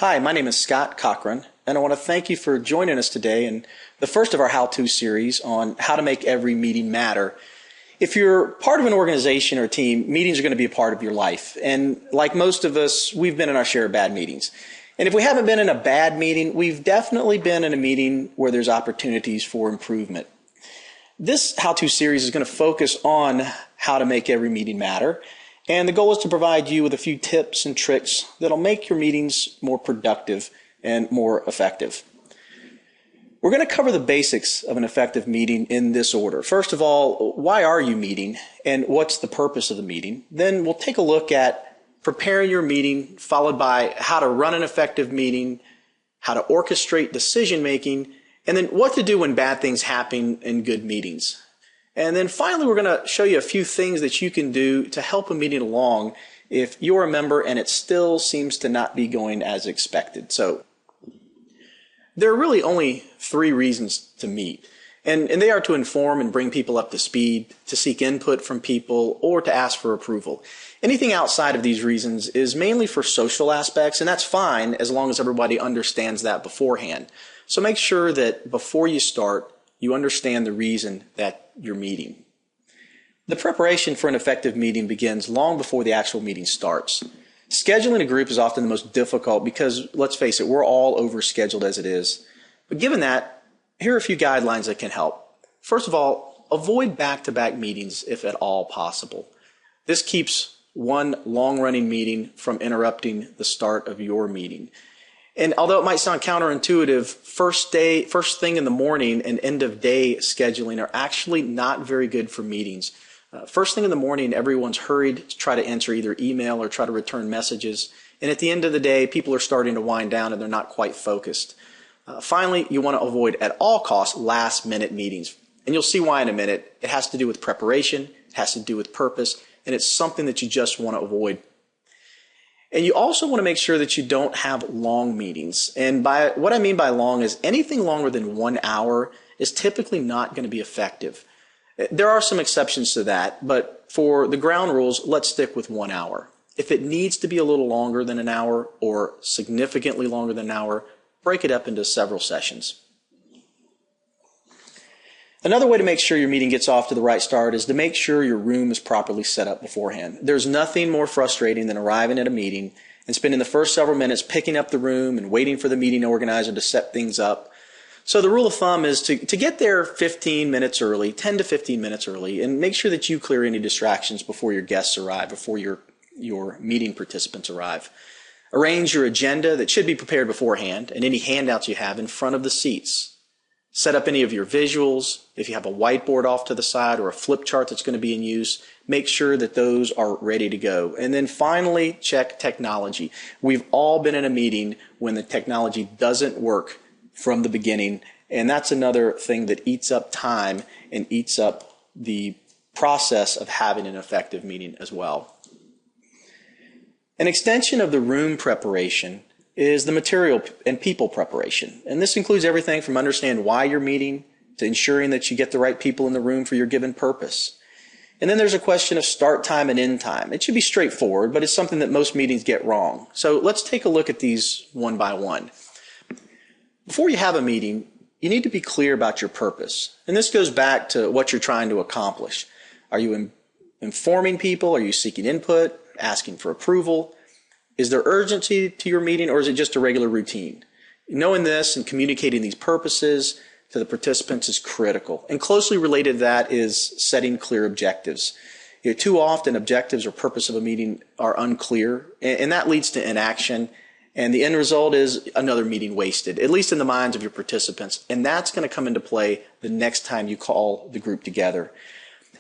Hi, my name is Scott Cochran, and I want to thank you for joining us today in the first of our how-to series on how to make every meeting matter. If you're part of an organization or a team, meetings are going to be a part of your life. And like most of us, we've been in our share of bad meetings. And if we haven't been in a bad meeting, we've definitely been in a meeting where there's opportunities for improvement. This how-to series is going to focus on how to make every meeting matter. And the goal is to provide you with a few tips and tricks that'll make your meetings more productive and more effective. We're going to cover the basics of an effective meeting in this order. First of all, why are you meeting and what's the purpose of the meeting? Then we'll take a look at preparing your meeting, followed by how to run an effective meeting, how to orchestrate decision making, and then what to do when bad things happen in good meetings. And then finally, we're going to show you a few things that you can do to help a meeting along if you're a member and it still seems to not be going as expected. So there are really only three reasons to meet, and they are to inform and bring people up to speed, to seek input from people, or to ask for approval. Anything outside of these reasons is mainly for social aspects, and that's fine as long as everybody understands that beforehand. So make sure that before you start, you understand the reason that you're meeting. The preparation for an effective meeting begins long before the actual meeting starts. Scheduling a group is often the most difficult because, let's face it, we're all overscheduled as it is. But given that, here are a few guidelines that can help. First of all, avoid back-to-back meetings if at all possible. This keeps one long-running meeting from interrupting the start of your meeting. And although it might sound counterintuitive, first thing in the morning and end of day scheduling are actually not very good for meetings. First thing in the morning, everyone's hurried to try to answer either email or try to return messages. And at the end of the day, people are starting to wind down and they're not quite focused. Finally, you want to avoid at all costs last minute meetings. And you'll see why in a minute. It has to do with preparation, it has to do with purpose, and it's something that you just want to avoid. And you also want to make sure that you don't have long meetings. And by what I mean by long is anything longer than 1 hour is typically not going to be effective. There are some exceptions to that, but for the ground rules, let's stick with 1 hour. If it needs to be a little longer than an hour or significantly longer than an hour, break it up into several sessions. Another way to make sure your meeting gets off to the right start is to make sure your room is properly set up beforehand. There's nothing more frustrating than arriving at a meeting and spending the first several minutes picking up the room and waiting for the meeting organizer to set things up. So the rule of thumb is to get there 15 minutes early, 10 to 15 minutes early, and make sure that you clear any distractions before your guests arrive, before your meeting participants arrive. Arrange your agenda that should be prepared beforehand and any handouts you have in front of the seats. Set up any of your visuals. If you have a whiteboard off to the side or a flip chart that's going to be in use, make sure that those are ready to go. And then finally, check technology. We've all been in a meeting when the technology doesn't work from the beginning, and that's another thing that eats up time and eats up the process of having an effective meeting as well. An extension of the room preparation is the material and people preparation. And this includes everything from understanding why you're meeting to ensuring that you get the right people in the room for your given purpose. And then there's a question of start time and end time. It should be straightforward, but it's something that most meetings get wrong. So let's take a look at these one by one. Before you have a meeting, you need to be clear about your purpose. And this goes back to what you're trying to accomplish. Are you informing people? Are you seeking input? Asking for approval? Is there urgency to your meeting, or is it just a regular routine? Knowing this and communicating these purposes to the participants is critical. And closely related to that is setting clear objectives. Too often, objectives or purpose of a meeting are unclear, and that leads to inaction. And the end result is another meeting wasted, at least in the minds of your participants. And that's going to come into play the next time you call the group together.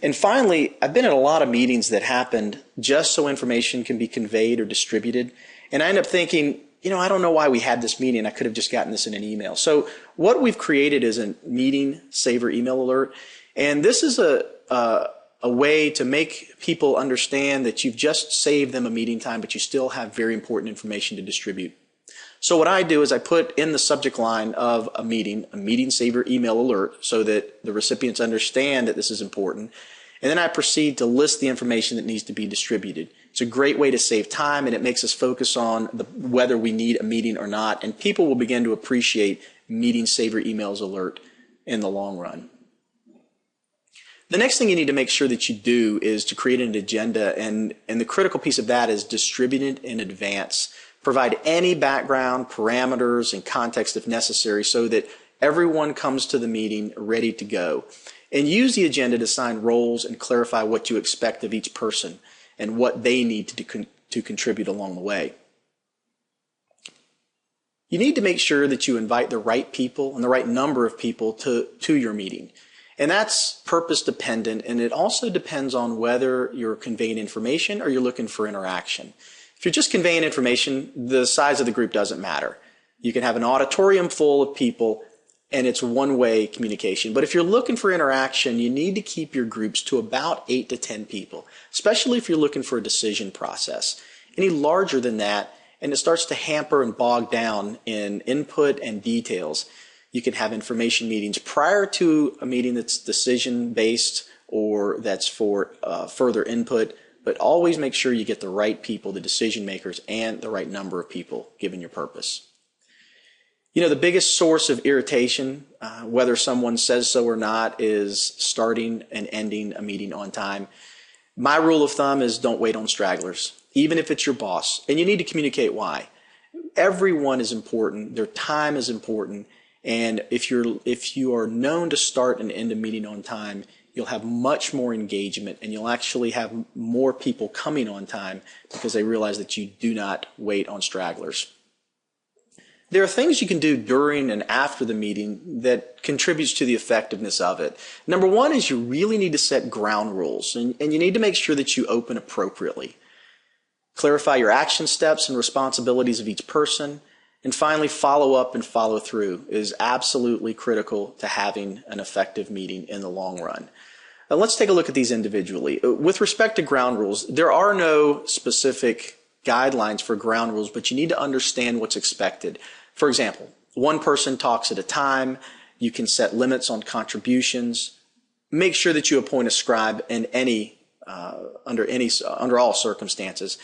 And finally, I've been at a lot of meetings that happened just so information can be conveyed or distributed. And I end up thinking, I don't know why we had this meeting. I could have just gotten this in an email. So what we've created is a meeting saver email alert. And this is a way to make people understand that you've just saved them a meeting time, but you still have very important information to distribute. So what I do is I put in the subject line of a meeting saver email alert, so that the recipients understand that this is important. And then I proceed to list the information that needs to be distributed. It's a great way to save time, and it makes us focus on whether we need a meeting or not. And people will begin to appreciate Meeting Saver Emails Alert in the long run. The next thing you need to make sure that you do is to create an agenda, and the critical piece of that is distribute it in advance. Provide any background, parameters, and context if necessary so that everyone comes to the meeting ready to go. And use the agenda to assign roles and clarify what you expect of each person and what they need to contribute along the way. You need to make sure that you invite the right people and the right number of people to your meeting. And that's purpose dependent, and it also depends on whether you're conveying information or you're looking for interaction. If you're just conveying information, the size of the group doesn't matter. You can have an auditorium full of people and it's one-way communication. But if you're looking for interaction, you need to keep your groups to about 8 to 10 people, especially if you're looking for a decision process. Any larger than that, and it starts to hamper and bog down in input and details, you can have information meetings prior to a meeting that's decision-based or that's for further input, but always make sure you get the right people, the decision makers, and the right number of people given your purpose. You know, the biggest source of irritation, whether someone says so or not, is starting and ending a meeting on time. My rule of thumb is don't wait on stragglers, even if it's your boss, and you need to communicate why. Everyone is important, their time is important, and if you are known to start and end a meeting on time, you'll have much more engagement and you'll actually have more people coming on time because they realize that you do not wait on stragglers. There are things you can do during and after the meeting that contributes to the effectiveness of it. Number one is you really need to set ground rules, and you need to make sure that you open appropriately. Clarify your action steps and responsibilities of each person. And finally, follow up and follow through is absolutely critical to having an effective meeting in the long run. Now, let's take a look at these individually. With respect to ground rules, there are no specific guidelines for ground rules, but you need to understand what's expected. For example, one person talks at a time. You can set limits on contributions. Make sure that you appoint a scribe in under all circumstances.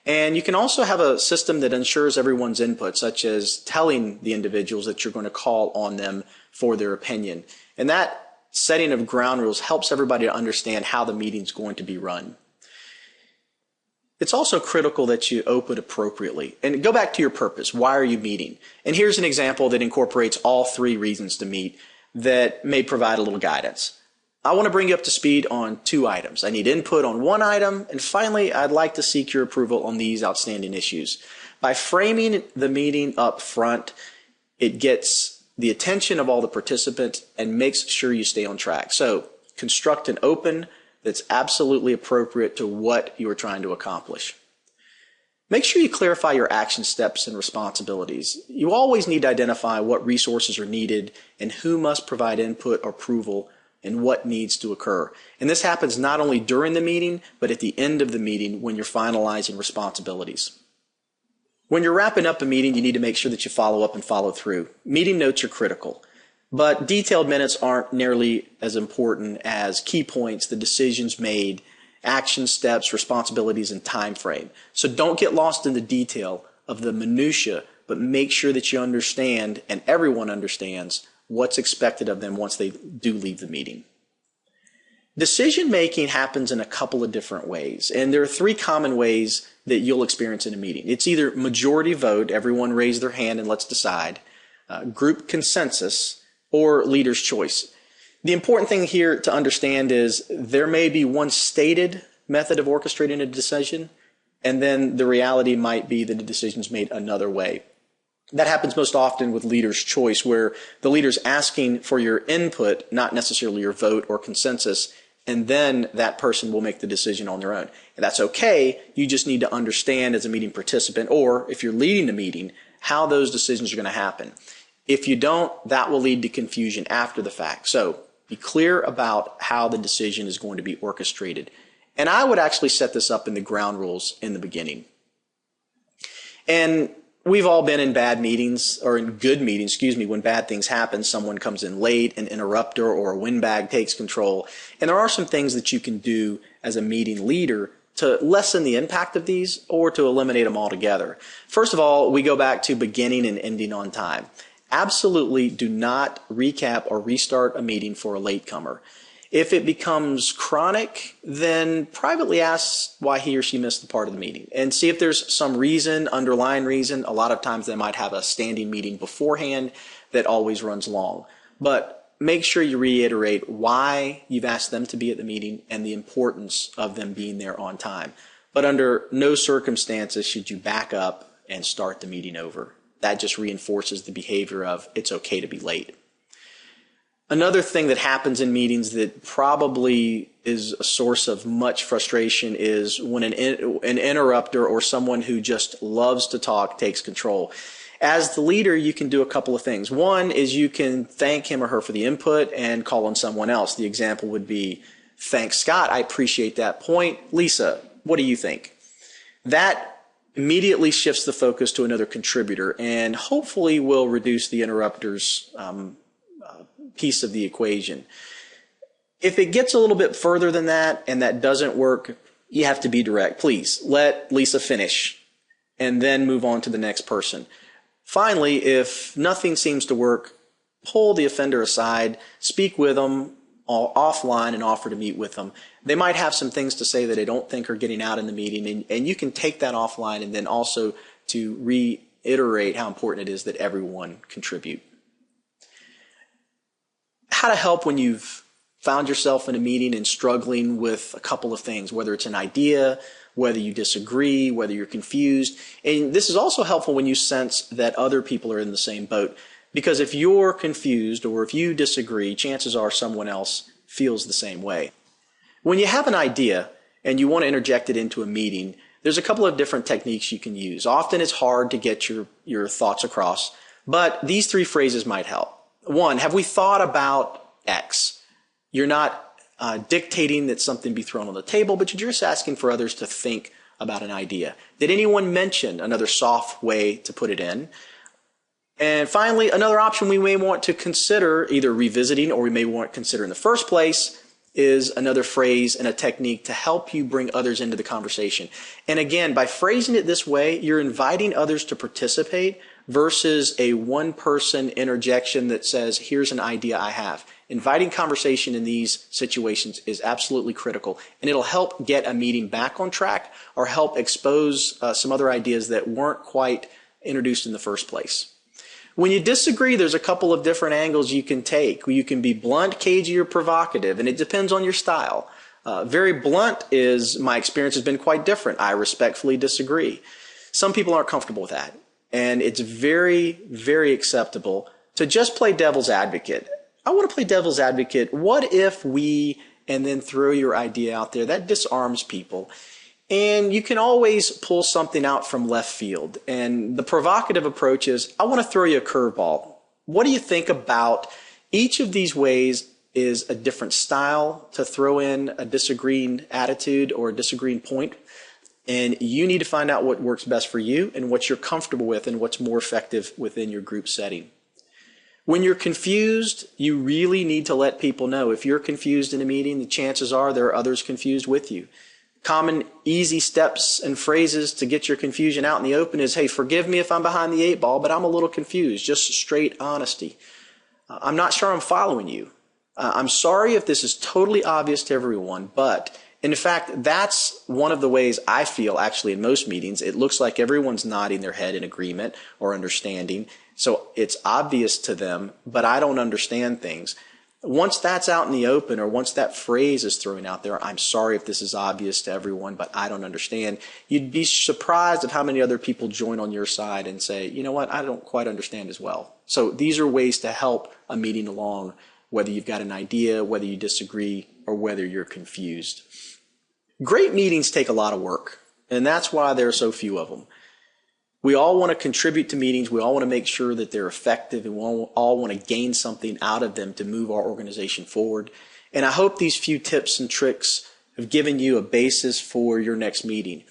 And you can also have a system that ensures everyone's input, such as telling the individuals that you're going to call on them for their opinion. And that setting of ground rules helps everybody to understand how the meeting's going to be run. It's also critical that you open appropriately. And go back to your purpose. Why are you meeting? And here's an example that incorporates all 3 reasons to meet that may provide a little guidance. I want to bring you up to speed on 2 items. I need input on 1 item, and finally, I'd like to seek your approval on these outstanding issues. By framing the meeting up front, it gets the attention of all the participants and makes sure you stay on track. So, construct an open that's absolutely appropriate to what you are trying to accomplish. Make sure you clarify your action steps and responsibilities. You always need to identify what resources are needed and who must provide input or approval and what needs to occur. And this happens not only during the meeting, but at the end of the meeting when you're finalizing responsibilities. When you're wrapping up a meeting, you need to make sure that you follow up and follow through. Meeting notes are critical, but detailed minutes aren't nearly as important as key points, the decisions made, action steps, responsibilities, and time frame. So don't get lost in the detail of the minutia, but make sure that you understand and everyone understands what's expected of them once they do leave the meeting. Decision making happens in a couple of different ways, and there are 3 common ways that you'll experience in a meeting. It's either majority vote, everyone raise their hand and let's decide, group consensus, or leader's choice. The important thing here to understand is there may be one stated method of orchestrating a decision, and then the reality might be that the decision's made another way. That happens most often with leader's choice, where the leader's asking for your input, not necessarily your vote or consensus, and then that person will make the decision on their own. And that's okay. You just need to understand as a meeting participant, or if you're leading a meeting, how those decisions are going to happen. If you don't, that will lead to confusion after the fact. So be clear about how the decision is going to be orchestrated. And I would actually set this up in the ground rules in the beginning. And we've all been in bad meetings, or in good meetings, when bad things happen. Someone comes in late, an interrupter or a windbag takes control. And there are some things that you can do as a meeting leader to lessen the impact of these or to eliminate them altogether. First of all, we go back to beginning and ending on time. Absolutely do not recap or restart a meeting for a latecomer. If it becomes chronic, then privately ask why he or she missed the part of the meeting and see if there's some reason, underlying reason. A lot of times they might have a standing meeting beforehand that always runs long. But make sure you reiterate why you've asked them to be at the meeting and the importance of them being there on time. But under no circumstances should you back up and start the meeting over. That just reinforces the behavior of it's okay to be late. Another thing that happens in meetings that probably is a source of much frustration is when an interrupter or someone who just loves to talk takes control. As the leader, you can do a couple of things. One is you can thank him or her for the input and call on someone else. The example would be, thanks, Scott. I appreciate that point. Lisa, what do you think? That immediately shifts the focus to another contributor and hopefully will reduce the interrupter's piece of the equation. If it gets a little bit further than that and that doesn't work, you have to be direct. Please let Lisa finish and then move on to the next person. Finally, if nothing seems to work, pull the offender aside, speak with them offline and offer to meet with them. They might have some things to say that they don't think are getting out in the meeting, and you can take that offline and then also to reiterate how important it is that everyone contribute. How to help when you've found yourself in a meeting and struggling with a couple of things, whether it's an idea, whether you disagree, whether you're confused. And this is also helpful when you sense that other people are in the same boat. Because if you're confused or if you disagree, chances are someone else feels the same way. When you have an idea and you want to interject it into a meeting, there's a couple of different techniques you can use. Often it's hard to get your thoughts across, but these three phrases might help. One, have we thought about X? You're not dictating that something be thrown on the table, but you're just asking for others to think about an idea. Did anyone mention another soft way to put it in? And finally, another option we may want to consider, either revisiting or we may want to consider in the first place, is another phrase and a technique to help you bring others into the conversation. And again, by phrasing it this way, you're inviting others to participate versus a one-person interjection that says, here's an idea I have. Inviting conversation in these situations is absolutely critical, and it'll help get a meeting back on track or help expose some other ideas that weren't quite introduced in the first place. When you disagree, there's a couple of different angles you can take. You can be blunt, cagey, or provocative, and it depends on your style. Very blunt is, my experience has been quite different. I respectfully disagree. Some people aren't comfortable with that, and it's very, very acceptable to just play devil's advocate. I want to play devil's advocate. What if we, and then throw your idea out there? That disarms people. And you can always pull something out from left field. And the provocative approach is, I want to throw you a curveball. What do you think about each of these ways is a different style to throw in a disagreeing attitude or a disagreeing point. And you need to find out what works best for you and what you're comfortable with and what's more effective within your group setting. When you're confused, you really need to let people know. If you're confused in a meeting, the chances are there are others confused with you. Common easy steps and phrases to get your confusion out in the open is, hey, forgive me if I'm behind the eight ball, but I'm a little confused. Just straight honesty. I'm not sure I'm following you. I'm sorry if this is totally obvious to everyone, but in fact, that's one of the ways I feel actually in most meetings. It looks like everyone's nodding their head in agreement or understanding. So it's obvious to them, but I don't understand things. Once that's out in the open, or once that phrase is thrown out there, I'm sorry if this is obvious to everyone, but I don't understand, you'd be surprised at how many other people join on your side and say, you know what, I don't quite understand as well. So these are ways to help a meeting along, whether you've got an idea, whether you disagree, or whether you're confused. Great meetings take a lot of work, and that's why there are so few of them. We all want to contribute to meetings. We all want to make sure that they're effective, and we all want to gain something out of them to move our organization forward. And I hope these few tips and tricks have given you a basis for your next meeting.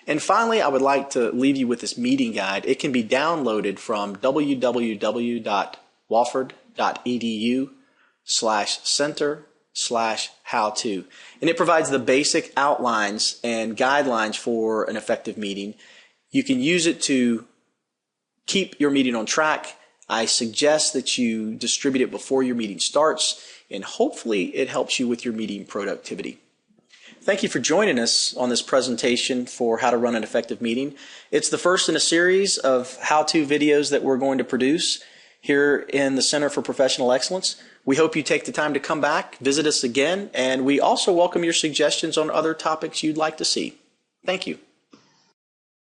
And finally, I would like to leave you with this meeting guide. It can be downloaded from www.wofford.edu/center/meetings. how-to. And it provides the basic outlines and guidelines for an effective meeting. You can use it to keep your meeting on track. I suggest that you distribute it before your meeting starts, and hopefully it helps you with your meeting productivity. Thank you for joining us on this presentation for how to run an effective meeting. It's the first in a series of how-to videos that we're going to produce here in the Center for Professional Excellence. We hope you take the time to come back, visit us again, and we also welcome your suggestions on other topics you'd like to see. Thank you.